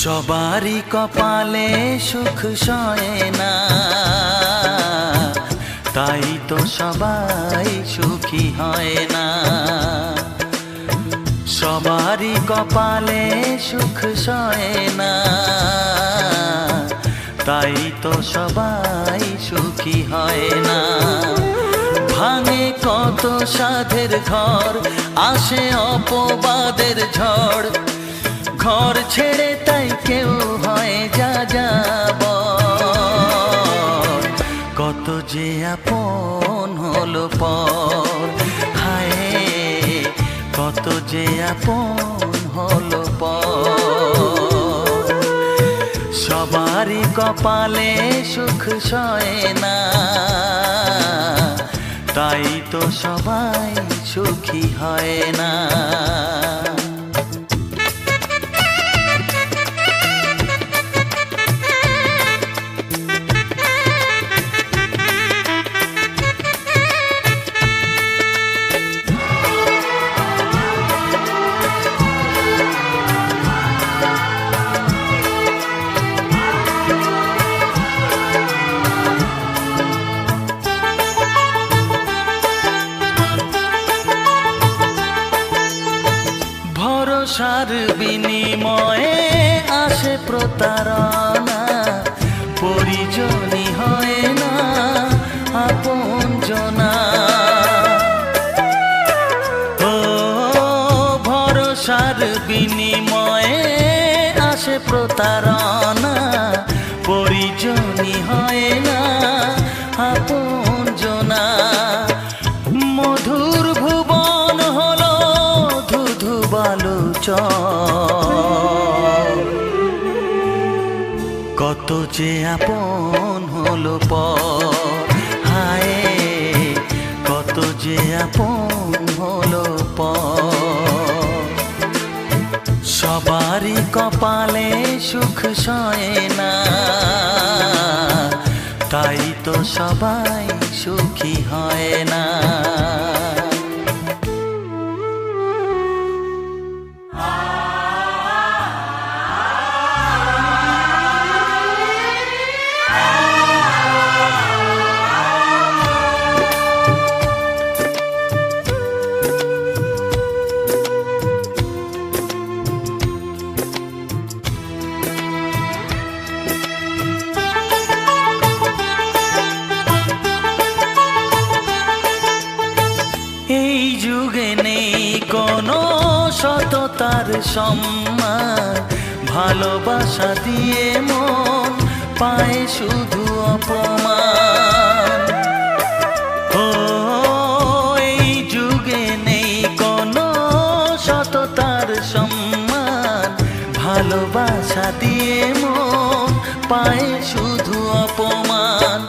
সবারই কপালে সুখ সয় না, তাই তো সবাই সুখী হয় না। সবারই কপালে সুখ সয় না, তাই তো সবাই সুখী হয় না। ভাঙে কত সাধের ঘর, আসে অপবাদের ঝড়, ঘর ছেড়ে তাই কেউ হয় যাযাবর। কত যে আপন হলো পর, হায় কত যে আপন হলো পর। সবারই কপালে সুখ সয় না, তাই তো সবাই সুখী হয় না। ভরসার বিনিময়ে আসে প্রতারণা, পরিজনই হয় না আপনজনা। ও ভরসার বিনিময়ে আসে প্রতারণা, পরিজনই হয় না আপনজনা। মধুর ভুবন হলো ধুধু বালুচর, কত যে আপন হলো পর, হায় কত যে আপন হলো পর। সবারই কপালে সুখ সয় না, তাই তো সবাই সুখী হয় না। এই যুগে নেই কোনো সততার সম্মান, ভালোবাসা দিয়ে মন পায় শুধু অপমান। ও এই যুগে নেই কোনো সততার সম্মান, ভালোবাসা দিয়ে মন পায় শুধু অপমান।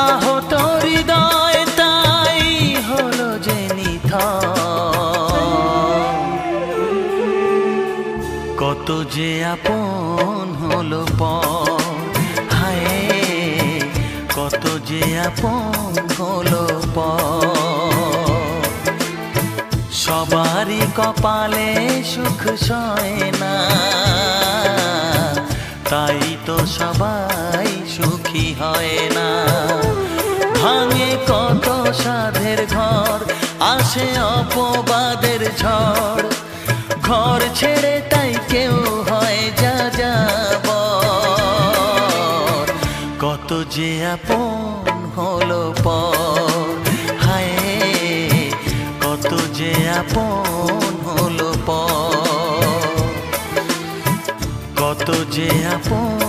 আহত হৃদয় তাই হলো যে নিথর, কত যে আপন হলো পর, হায় কত যে আপন হলো পর। সবারই কপালে সুখ সয় না, তাই তো সবাই সুখী হয় না। ভাঙে কত সাধের ঘর, আসে অপবাদের ঝড়, ঘর ছেড়ে তাই কেউ হয় যাযাবর। কত যে আপন হলো পর, হায় কত যে আপন হলো পর, কত যে আপন